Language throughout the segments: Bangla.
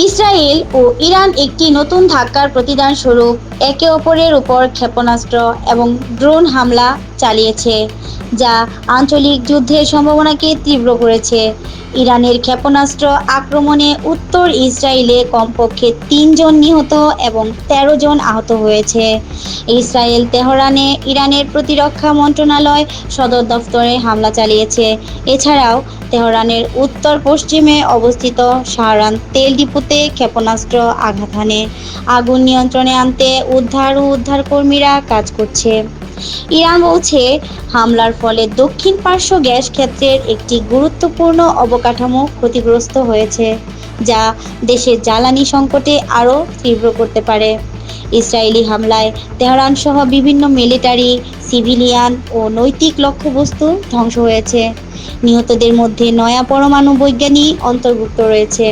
ইসরায়েল ও ইরান একটি নতুন ধাক্কার প্রতিদান স্বরূপ একে অপরের উপর ক্ষেপণাস্ত্র এবং ড্রোন হামলা চালিয়েছে, যা আঞ্চলিক যুদ্ধের সম্ভাবনাকে তীব্র করেছে। ইরানের ক্ষেপণাস্ত্র আক্রমণে উত্তর ইসরায়েলে কমপক্ষে ৩ জন নিহত এবং ১৩ জন আহত হয়েছে। ইসরায়েল তেহরানে ইরানের প্রতিরক্ষা মন্ত্রণালয় সদর দফতরে হামলা চালিয়েছে। এছাড়াও তেহরানের উত্তর পশ্চিমে অবস্থিত শাহরান তেল ডিপোতে ক্ষেপণাস্ত্র আঘাত হানে। আগুন নিয়ন্ত্রণে আনতে উদ্ধার ও উদ্ধারকর্মীরা কাজ করছে। ইরান বলছে, হামলার ফলে দক্ষিণ পার্শ্ব গ্যাস ক্ষেত্রের একটি গুরুত্বপূর্ণ অবকাঠামো ক্ষতিগ্রস্ত হয়েছে, যা দেশের জ্বালানি সংকটে আরও তীব্র করতে পারে। ইসরায়েলি হামলায় তেহরান সহ বিভিন্ন মিলিটারি, সিভিলিয়ান ও নৈতিক লক্ষ্যবস্তু ধ্বংস হয়েছে। নিহতদের মধ্যে নয়া পরমাণু বৈজ্ঞানিক অন্তর্ভুক্ত রয়েছে।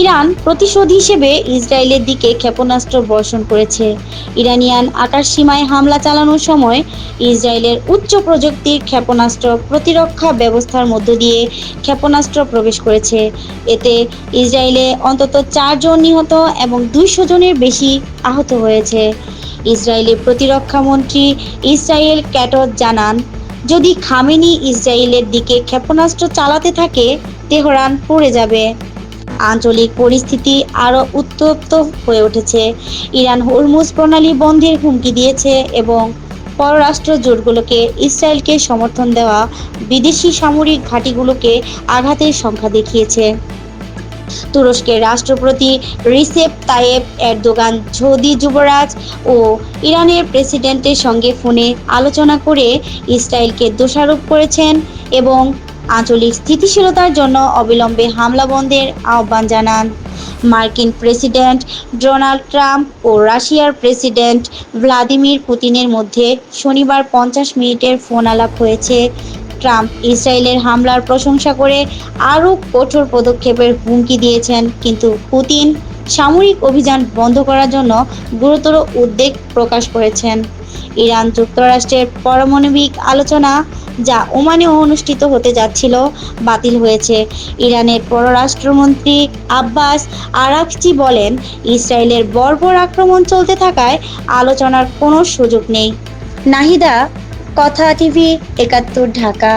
ইরান প্রতিশোধ হিসেবে ইসরায়েলের দিকে ক্ষেপণাস্ত্র বর্ষণ করেছে। ইরানিয়ান আকাশসীমায় হামলা চালানোর সময় ইসরায়েলের উচ্চ প্রযুক্তির ক্ষেপণাস্ত্র প্রতিরক্ষা ব্যবস্থার মধ্য দিয়ে ক্ষেপণাস্ত্র প্রবেশ করেছে। এতে ইসরায়েলে অন্তত ৪ জন নিহত এবং ২০০ জনের বেশি আহত হয়েছে। ইসরায়েলি প্রতিরক্ষা মন্ত্রী ইসরায়েল ক্যাটজ জানান, যদি খামেনি ইসরায়েলের দিকে ক্ষেপণাস্ত্র চালাতে থাকে, তেহরান পড়ে যাবে। আঞ্চলিক পরিস্থিতি আরও উত্তপ্ত হয়ে উঠেছে। ইরান হরমুজ প্রণালী বন্ধের হুমকি দিয়েছে এবং পররাষ্ট্র জোটগুলোকে ইসরায়েলকে সমর্থন দেওয়া বিদেশি সামরিক ঘাঁটিগুলোকে আঘাতের সংখ্যা দেখিয়েছে। তুরস্কের রাষ্ট্রপতি রিসেপ তাইয়েপ এরদোগান সৌদি যুবরাজ ও ইরানের প্রেসিডেন্টের সঙ্গে ফোনে আলোচনা করে ইসরায়েলকে দোষারোপ করেছেন এবং আঞ্চলিক স্থিতিশীলতার জন্য অবিলম্বে হামলা বন্ধের আহ্বান জানান। মার্কিন প্রেসিডেন্ট ডোনাল্ড ট্রাম্প ও রাশিয়ার প্রেসিডেন্ট ভ্লাদিমির পুতিনের মধ্যে শনিবার ৫০ মিনিটের ফোন আলাপ হয়েছে। ট্রাম্প ইসরায়েলের হামলার প্রশংসা করে আরও কঠোর পদক্ষেপের হুমকি দিয়েছেন, কিন্তু পুতিন সামরিক অভিযান বন্ধ করার জন্য গুরুতর উদ্বেগ প্রকাশ করেছেন। ইরান যুক্তরাষ্ট্রের পারমাণবিক আলোচনা, যা ওমানে অনুষ্ঠিত হতে যাচ্ছিল, বাতিল হয়েছে। ইরানের পররাষ্ট্রমন্ত্রী আব্বাস আরাকচি বলেন, ইসরায়েলের বর্বর আক্রমণ চলতে থাকায় আলোচনার কোনো সুযোগ নেই। নাহিদা, কথা টিভি ৭১, ঢাকা।